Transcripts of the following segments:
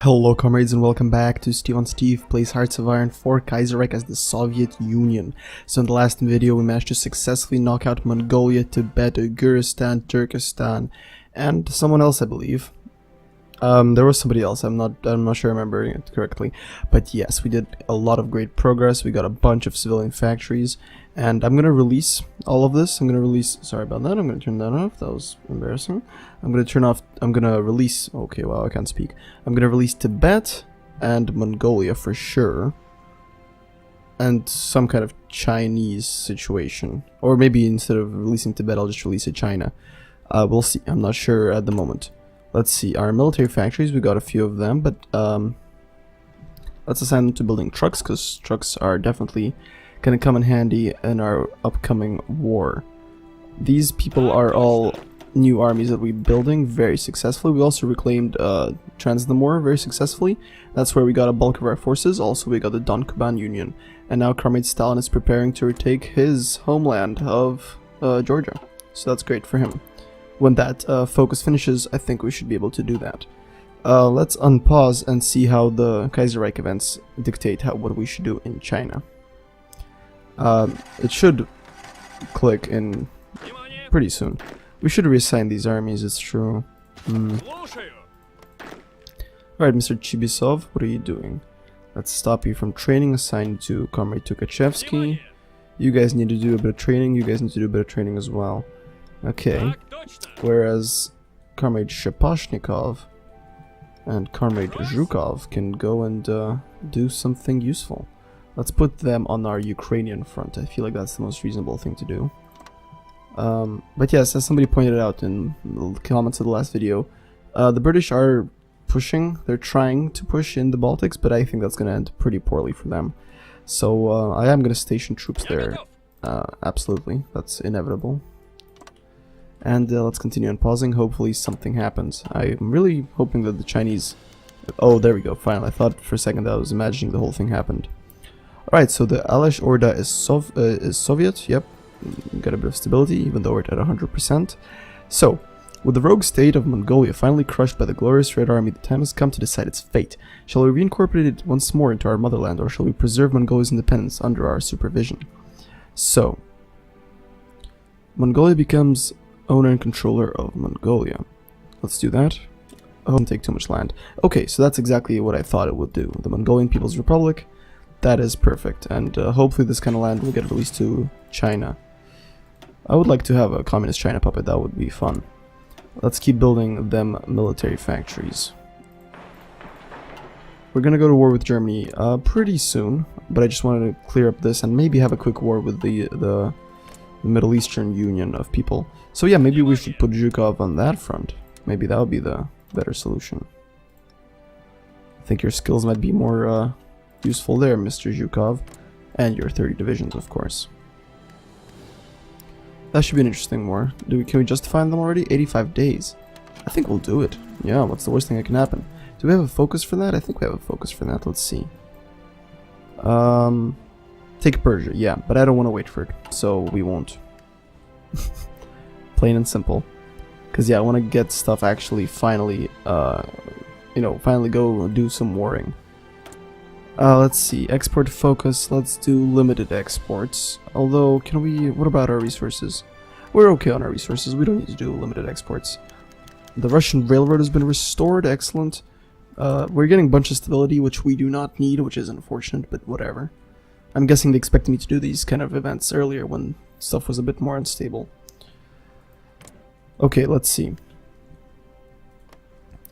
Hello comrades and welcome back to Steve on Steve Plays Hearts of Iron for Kaiserreich as the Soviet Union. So in the last video we managed to successfully knock out Mongolia, Tibet, Uyghuristan, Turkestan, and someone else I believe. There was somebody else, I'm not sure I'm remembering it correctly. But yes, we did a lot of great progress, we got a bunch of civilian factories, and I'm gonna release all of this. Sorry about that, I'm gonna turn that off, that was embarrassing. I'm gonna release, okay, wow, I can't speak. I'm gonna release Tibet and Mongolia for sure. And some kind of Chinese situation. Or maybe instead of releasing Tibet, I'll just release it China. We'll see, I'm not sure at the moment. Let's see, our military factories, we got a few of them, but let's assign them to building trucks, because trucks are definitely gonna come in handy in our upcoming war. These people are all new armies that we're building very successfully. We also reclaimed Transnamor very successfully. That's where we got a bulk of our forces. Also we got the Don Kuban Union. And now Comrade Stalin is preparing to retake his homeland of Georgia. So that's great for him. When that focus finishes, I think we should be able to do that. Let's unpause and see how the Kaiserreich events dictate what we should do in China. It should click in pretty soon. We should reassign these armies, it's true. Alright, Mr. Chibisov, what are you doing? Let's stop you from training, assign you to Comrade Tukachevsky. You guys need to do a bit of training, you guys need to do a bit of training as well. Okay, whereas Comrade Shaposhnikov and Comrade Zhukov can go and do something useful. Let's put them on our Ukrainian front. I feel like that's the most reasonable thing to do. But yes, as somebody pointed out in the comments of the last video, the British are pushing, they're trying to push in the Baltics, but I think that's going to end pretty poorly for them. So I am going to station troops there, absolutely, that's inevitable. And let's continue on pausing, hopefully something happens. I'm really hoping that the Chinese... Oh, there we go, finally. I thought for a second that I was imagining the whole thing happened. Alright, so the Alesh Orda is Soviet, yep. Got a bit of stability, even though we're at 100%. So, with the rogue state of Mongolia finally crushed by the glorious Red Army, the time has come to decide its fate. Shall we reincorporate it once more into our motherland, or shall we preserve Mongolia's independence under our supervision? So, Mongolia becomes owner and controller of Mongolia. Let's do that. Oh, don't take too much land. Okay, so that's exactly what I thought it would do. The Mongolian People's Republic, that is perfect, and hopefully this kind of land will get released to China. I would like to have a communist China puppet, that would be fun. Let's keep building them military factories. We're gonna go to war with Germany pretty soon, but I just wanted to clear up this and maybe have a quick war with the Middle Eastern Union of people. So yeah, maybe we should put Zhukov on that front. Maybe that would be the better solution. I think your skills might be more useful there, Mr. Zhukov. And your 30 divisions, of course. That should be an interesting war. Can we justify them already? 85 days. I think we'll do it. Yeah, what's the worst thing that can happen? Do we have a focus for that? I think we have a focus for that. Let's see. Take Persia, yeah, but I don't want to wait for it, so we won't. Plain and simple. Because yeah, I want to get stuff actually finally, finally go do some warring. Let's see, export focus, let's do limited exports. Although, what about our resources? We're okay on our resources, we don't need to do limited exports. The Russian railroad has been restored, excellent. We're getting a bunch of stability, which we do not need, which is unfortunate, but whatever. I'm guessing they expected me to do these kind of events earlier when stuff was a bit more unstable. Okay, let's see.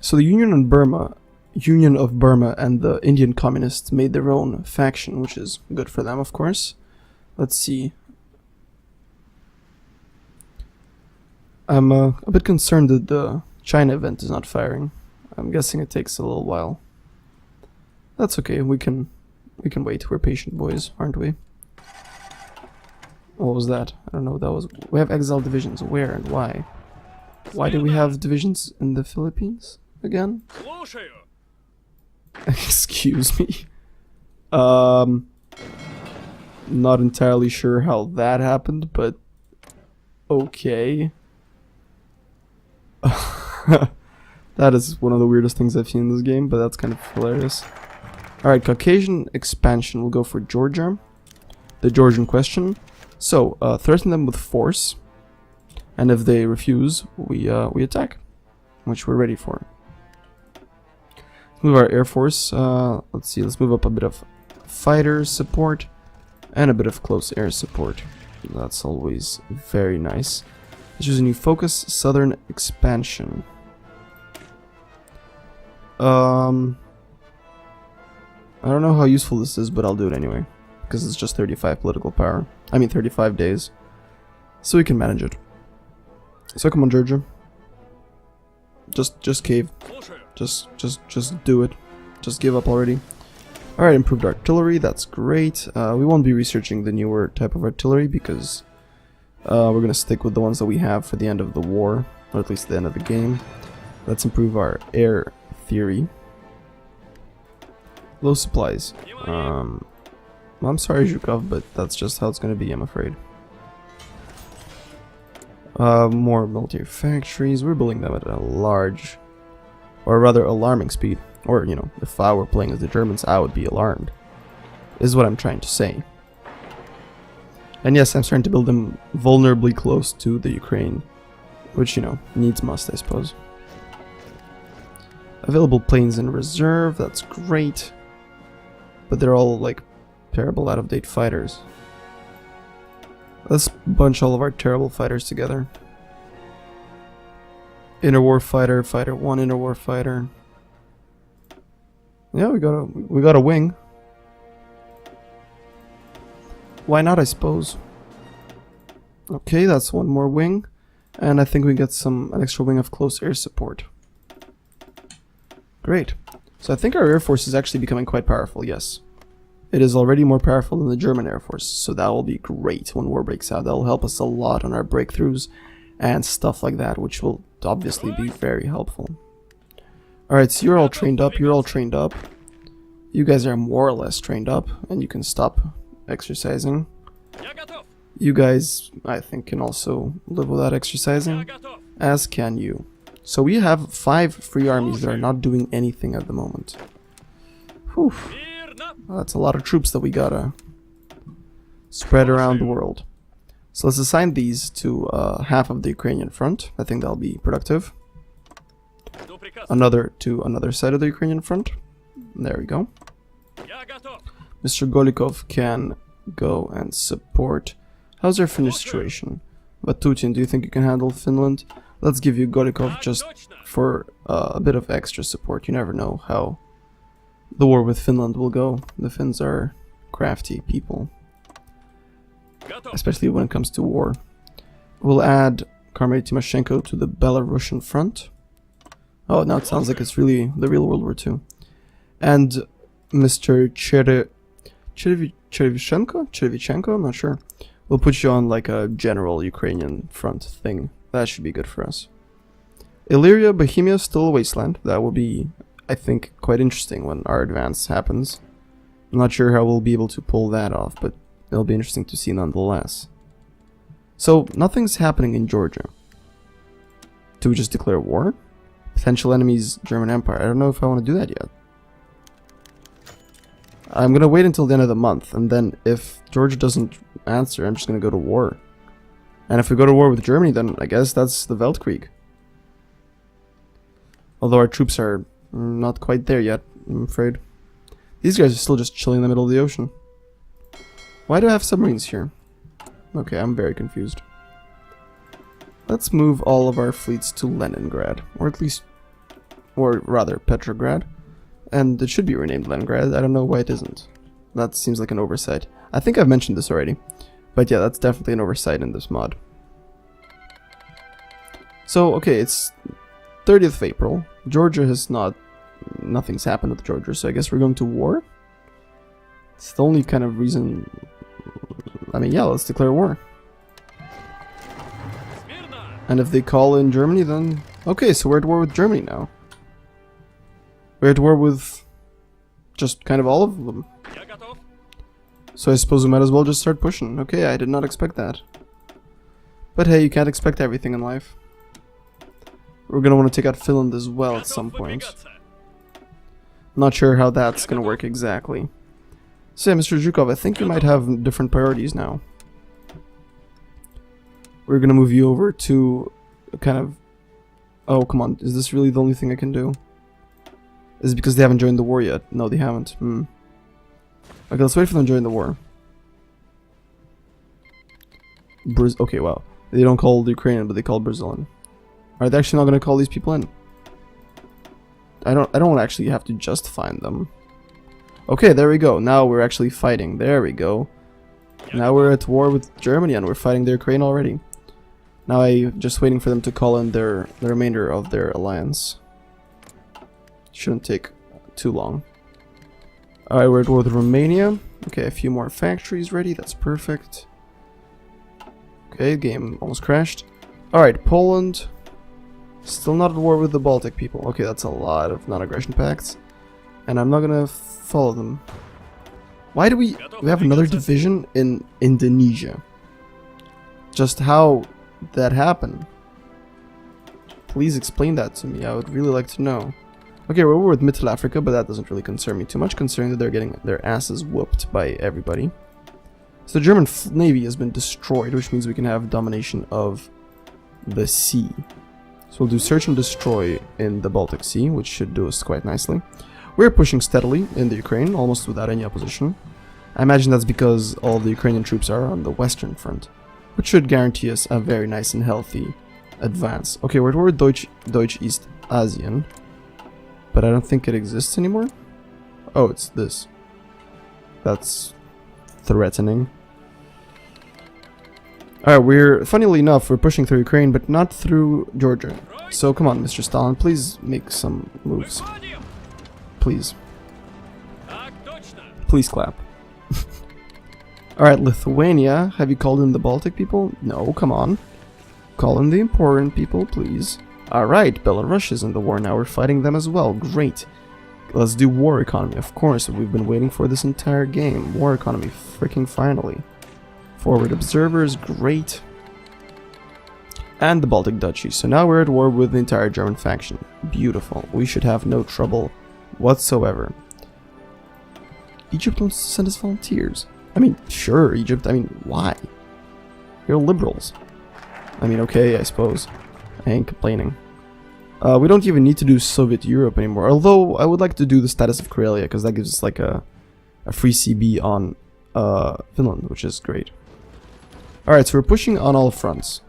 So the Union of Burma and the Indian Communists made their own faction, which is good for them, of course. Let's see. I'm a bit concerned that the China event is not firing. I'm guessing it takes a little while. That's okay, we can wait. We're patient boys, aren't we? What was that? I don't know what that was. We have exiled divisions. Where and why? Why do we have divisions in the Philippines again? Excuse me. Not entirely sure how that happened, but okay. That is one of the weirdest things I've seen in this game, but that's kind of hilarious. Alright, Caucasian expansion. We'll go for Georgia. The Georgian question. So, threaten them with force. And if they refuse, we attack. Which we're ready for. Let's move our Air Force. Let's see, let's move up a bit of fighter support. And a bit of close air support. That's always very nice. Let's use a new focus. Southern expansion. I don't know how useful this is, but I'll do it anyway. Because it's just 35 political power. I mean 35 days. So we can manage it. So come on, Georgia. Just cave. Just do it. Just give up already. Alright, improved artillery, that's great. We won't be researching the newer type of artillery because we're gonna stick with the ones that we have for the end of the war, or at least the end of the game. Let's improve our air theory. Low supplies. I'm sorry, Zhukov, but that's just how it's gonna be, I'm afraid. More military factories. We're building them at a large, or rather alarming speed. Or, you know, if I were playing as the Germans, I would be alarmed. Is what I'm trying to say. And yes, I'm starting to build them vulnerably close to the Ukraine. Which, you know, needs must, I suppose. Available planes in reserve, that's great. But they're all, like, terrible out-of-date fighters. Let's bunch all of our terrible fighters together. Inner war fighter, fighter 1, inner war fighter. Yeah, we got a wing. Why not, I suppose. Okay, that's one more wing. And I think we get an extra wing of close air support. Great. So I think our Air Force is actually becoming quite powerful, yes. It is already more powerful than the German Air Force, so that will be great when war breaks out. That will help us a lot on our breakthroughs and stuff like that, which will obviously be very helpful. Alright, so you're all trained up, You guys are more or less trained up, and you can stop exercising. You guys, I think, can also live without exercising, as can you. So we have 5 free armies that are not doing anything at the moment. Whew. That's a lot of troops that we gotta spread around the world. So let's assign these to half of the Ukrainian front. I think that'll be productive. Another to another side of the Ukrainian front. There we go. Mr. Golikov can go and support. How's our Finnish situation? Vatutin, do you think you can handle Finland? Let's give you Golikov just for a bit of extra support. You never know how the war with Finland will go. The Finns are crafty people, especially when it comes to war. We'll add Comrade Timoshenko to the Belarusian front. Oh, now it sounds like it's really the real World War II. And Mr. Cherevichenko, I'm not sure. We'll put you on like a general Ukrainian front thing. That should be good for us. Illyria, Bohemia, still a wasteland. That will be, I think, quite interesting when our advance happens. I'm not sure how we'll be able to pull that off, but it'll be interesting to see nonetheless. So, nothing's happening in Georgia. Do we just declare war? Potential enemies, German Empire. I don't know if I want to do that yet. I'm going to wait until the end of the month, and then if Georgia doesn't answer, I'm just going to go to war. And if we go to war with Germany, then I guess that's the Weltkrieg. Although our troops are not quite there yet, I'm afraid. These guys are still just chilling in the middle of the ocean. Why do I have submarines here? Okay, I'm very confused. Let's move all of our fleets to Leningrad, or at least, or rather Petrograd. And it should be renamed Leningrad. I don't know why it isn't. That seems like an oversight. I think I've mentioned this already. But yeah, that's definitely an oversight in this mod. So, okay, it's 30th of April. Georgia has nothing's happened with Georgia, so I guess we're going to war? It's the only kind of reason... I mean, yeah, let's declare war. And if they call in Germany, then... Okay, so we're at war with Germany now. We're at war with just kind of all of them. So I suppose we might as well just start pushing. Okay, I did not expect that. But hey, you can't expect everything in life. We're gonna want to take out Finland as well at some point. Not sure how that's gonna work exactly. So yeah, Mr. Zhukov, I think you might have different priorities now. We're gonna move you over to kind of... Oh, come on. Is this really the only thing I can do? Is it because they haven't joined the war yet? No, they haven't. Okay, let's wait for them to join the war. Okay, wow. They don't call the Ukrainian, but they call Brazilian. Are they actually not gonna call these people in? I don't actually have to just find them. Okay, there we go. Now we're actually fighting. There we go. Now we're at war with Germany and we're fighting the Ukraine already. Now I'm just waiting for them to call in the remainder of their alliance. Shouldn't take too long. Alright, we're at war with Romania. Okay, a few more factories ready. That's perfect. Okay, game almost crashed. Alright, Poland. Still not at war with the Baltic people. Okay, that's a lot of non-aggression pacts. And I'm not gonna follow them. Why do we have another division in Indonesia? Just how that happened? Please explain that to me. I would really like to know. Okay, we're with Middle Africa, but that doesn't really concern me too much, considering that they're getting their asses whooped by everybody. So the German Navy has been destroyed, which means we can have domination of the sea. So we'll do search and destroy in the Baltic Sea, which should do us quite nicely. We're pushing steadily in the Ukraine, almost without any opposition. I imagine that's because all the Ukrainian troops are on the Western Front, which should guarantee us a very nice and healthy advance. Okay, we're Deutsch East Asian, but I don't think it exists anymore. Oh, it's this. That's threatening. Alright, funnily enough, we're pushing through Ukraine, but not through Georgia. So come on, Mr. Stalin, please make some moves. Please. Please clap. Alright, Lithuania, have you called in the Baltic people? No, come on. Call in the important people, please. Alright, Belarus is in the war now, we're fighting them as well, great. Let's do war economy, of course, we've been waiting for this entire game. War economy, freaking finally. Forward observers, great. And the Baltic Duchy, so now we're at war with the entire German faction. Beautiful, we should have no trouble whatsoever. Egypt wants to send us volunteers. I mean, sure, Egypt, I mean, why? You're liberals. I mean, okay, I suppose. I ain't complaining. We don't even need to do Soviet Europe anymore, although I would like to do the status of Karelia, because that gives us like a free CB on Finland, which is great. Alright, so we're pushing on all fronts.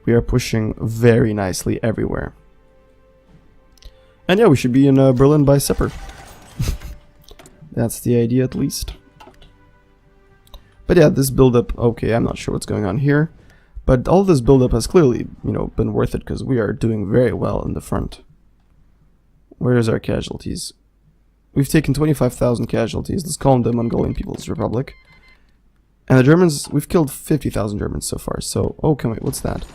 We are pushing very nicely everywhere. And yeah, we should be in Berlin by supper. That's the idea, at least. But yeah, this build-up, okay, I'm not sure what's going on here. But all this build-up has clearly, you know, been worth it, because we are doing very well in the front. Where's our casualties? We've taken 25,000 casualties. Let's call them the Mongolian People's Republic. And the Germans, we've killed 50,000 Germans so far, so... Oh, wait, what's that?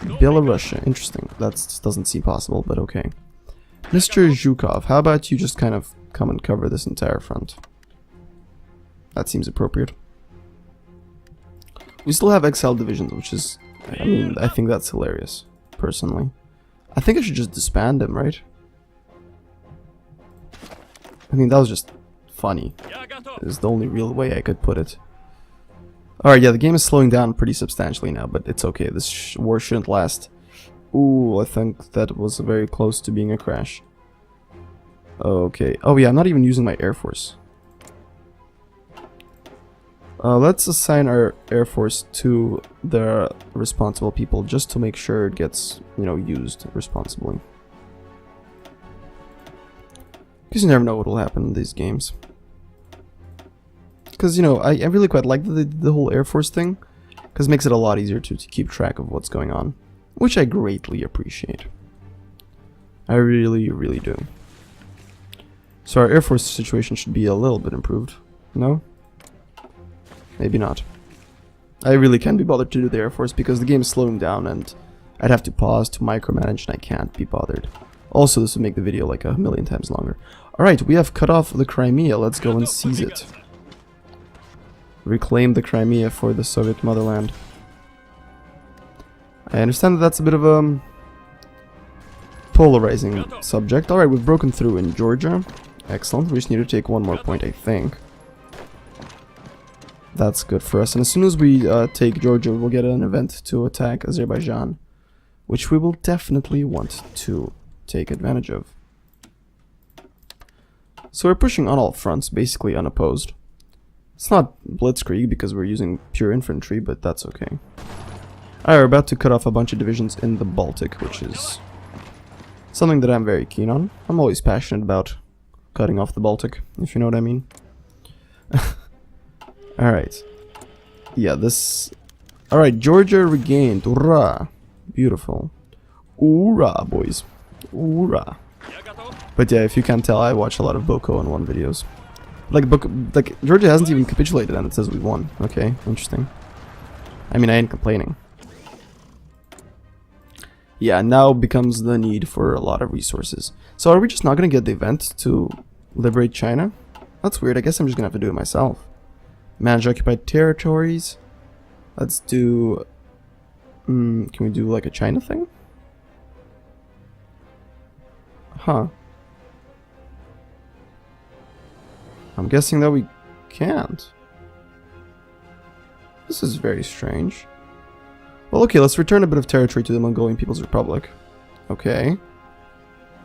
Belarus, interesting. That doesn't seem possible, but okay. Mr. Zhukov, how about you just kind of come and cover this entire front? That seems appropriate. We still have exiled divisions, which is... I mean, I think that's hilarious, personally. I think I should just disband them, right? I mean, that was just funny. Is the only real way I could put it. Alright, yeah, the game is slowing down pretty substantially now, but it's okay. This war shouldn't last. Ooh, I think that was very close to being a crash. Okay. Oh yeah, I'm not even using my Air Force. Let's assign our Air Force to the responsible people, just to make sure it gets, you know, used responsibly. Because you never know what will happen in these games. Because, you know, I really quite like the whole Air Force thing, because it makes it a lot easier to keep track of what's going on, which I greatly appreciate. I really, really do. So our Air Force situation should be a little bit improved, no? Maybe not. I really can't be bothered to do the Air Force because the game is slowing down and I'd have to pause to micromanage and I can't be bothered. Also, this would make the video like 1,000,000 times longer. Alright, we have cut off the Crimea, let's go and seize it. Reclaim the Crimea for the Soviet motherland. I understand that that's a bit of polarizing subject. Alright, we've broken through in Georgia. Excellent. We just need to take one more point, I think. That's good for us. And as soon as we take Georgia, we'll get an event to attack Azerbaijan, which we will definitely want to take advantage of. So we're pushing on all fronts, basically unopposed. It's not blitzkrieg because we're using pure infantry, but that's okay. Alright, we're about to cut off a bunch of divisions in the Baltic, which is something that I'm very keen on. I'm always passionate about cutting off the Baltic, if you know what I mean. Alright. Yeah, this... Alright, Georgia regained. Hoorah! Beautiful. Hoorah, boys. Hoorah. But yeah, if you can't tell, I watch a lot of Boko and 1 videos. Like, Georgia hasn't even capitulated and it says we won. Okay, interesting. I mean, I ain't complaining. Yeah, now becomes the need for a lot of resources. So are we just not gonna get the event to liberate China? That's weird. I guess I'm just gonna have to do it myself. Manage occupied territories. Let's do... can we do like a China thing? Huh. I'm guessing that we can't. This is very strange. Well, okay, let's return a bit of territory to the Mongolian People's Republic. Okay.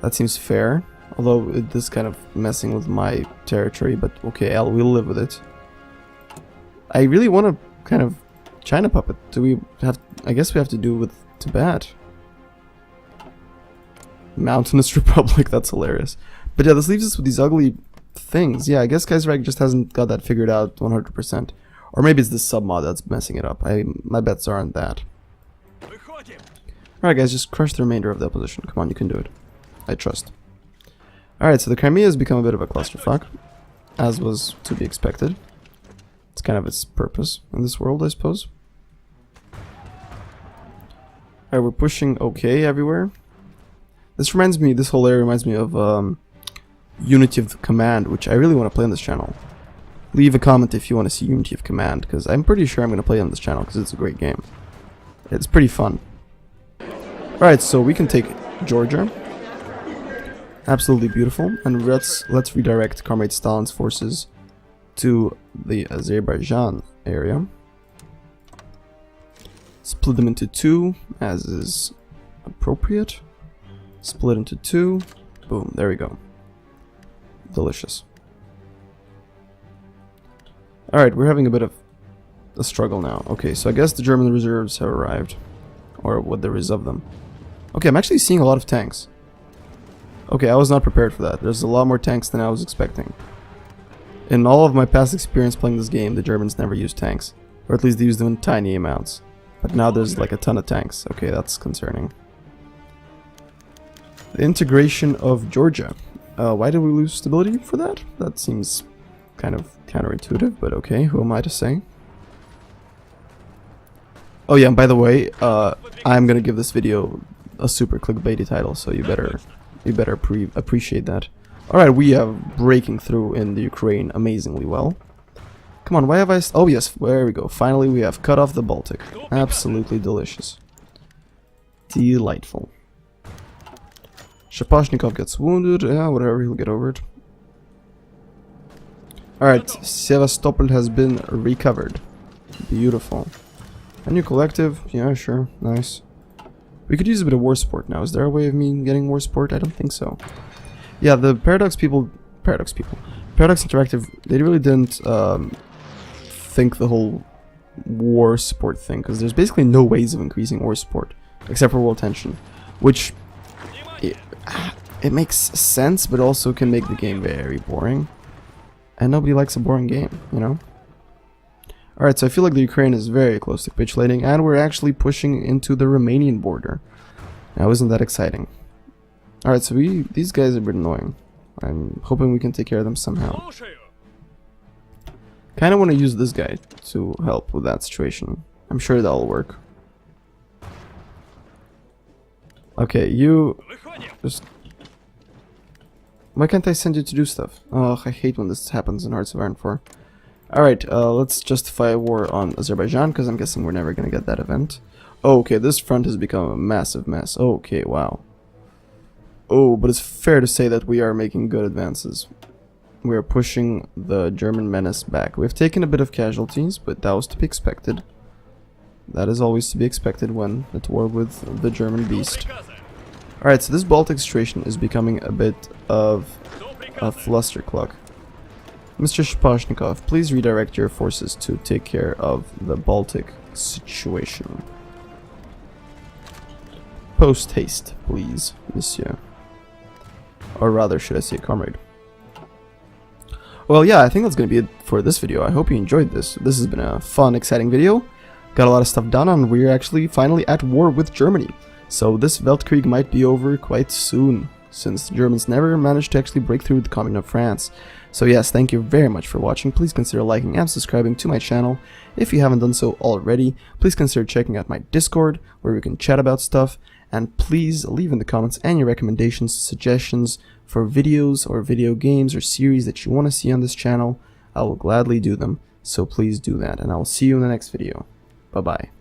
That seems fair. Although it is kind of messing with my territory, but okay, we'll live with it. I really want to kind of China puppet. Do we have... I guess we have to do with Tibet. Mountainous Republic, that's hilarious. But yeah, this leaves us with these ugly things. Yeah, I guess Kaiserreich just hasn't got that figured out 100%. Or maybe it's the submod that's messing it up. My bets are on that. Alright guys, just crush the remainder of the opposition. Come on, you can do it. I trust. Alright, so the Crimea has become a bit of a clusterfuck, as was to be expected. It's kind of its purpose in this world, I suppose. Alright, we're pushing okay everywhere. This whole area reminds me of Unity of the Command, which I really want to play on this channel. Leave a comment if you want to see Unity of Command, because I'm pretty sure I'm going to play on this channel, because it's a great game. It's pretty fun. Alright, so we can take Georgia. Absolutely beautiful. And let's redirect Comrade Stalin's forces to the Azerbaijan area. Split them into 2, as is appropriate. Split into 2. Boom, there we go. Delicious. Alright, we're having a bit of a struggle now. Okay, so I guess the German reserves have arrived. Or what there is of them. Okay, I'm actually seeing a lot of tanks. Okay, I was not prepared for that. There's a lot more tanks than I was expecting. In all of my past experience playing this game, the Germans never used tanks. Or at least they used them in tiny amounts. But now there's like a ton of tanks. Okay, that's concerning. The integration of Georgia. Why did we lose stability for that? That seems kind of counterintuitive, but okay, who am I to say? Oh yeah, and by the way, I'm gonna give this video a super clickbaity title, so you better appreciate that. Alright, we are breaking through in the Ukraine amazingly well. Come on, why have I... Oh yes, there we go. Finally, we have cut off the Baltic. Absolutely delicious. Delightful. Shaposhnikov gets wounded. Yeah, whatever, he'll get over it. Alright, Sevastopol has been recovered. Beautiful. A new collective. Yeah, sure. Nice. We could use a bit of war support now. Is there a way of me getting war support? I don't think so. Yeah, the Paradox Interactive, they really didn't think the whole war support thing, because there's basically no ways of increasing war support, except for world tension, which, it makes sense, but also can make the game very boring, and nobody likes a boring game, you know? Alright, so I feel like the Ukraine is very close to capitulating, and we're actually pushing into the Romanian border. Now, isn't that exciting? Alright, so these guys are a bit annoying. I'm hoping we can take care of them somehow. Kinda want to use this guy to help with that situation. I'm sure that'll work. Okay, you... just... Why can't I send you to do stuff? Oh, I hate when this happens in Hearts of Iron 4. Alright, let's justify a war on Azerbaijan, because I'm guessing we're never gonna get that event. Oh, okay, this front has become a massive mess. Okay, wow. Oh, but it's fair to say that we are making good advances. We are pushing the German menace back. We've taken a bit of casualties, but that was to be expected. That is always to be expected when at war with the German beast. Alright, so this Baltic situation is becoming a bit of a flustercluck. Mr. Shpashnikov, please redirect your forces to take care of the Baltic situation. Post haste, please, monsieur. Or rather, should I say comrade. Well, yeah, I think that's going to be it for this video. I hope you enjoyed this. This has been a fun, exciting video. Got a lot of stuff done, and we're actually finally at war with Germany. So this Weltkrieg might be over quite soon, since the Germans never managed to actually break through the Commune of France. So yes, thank you very much for watching. Please consider liking and subscribing to my channel. If you haven't done so already, please consider checking out my Discord, where we can chat about stuff. And please leave in the comments any recommendations, suggestions for videos or video games or series that you want to see on this channel. I will gladly do them, so please do that. And I will see you in the next video. Bye-bye.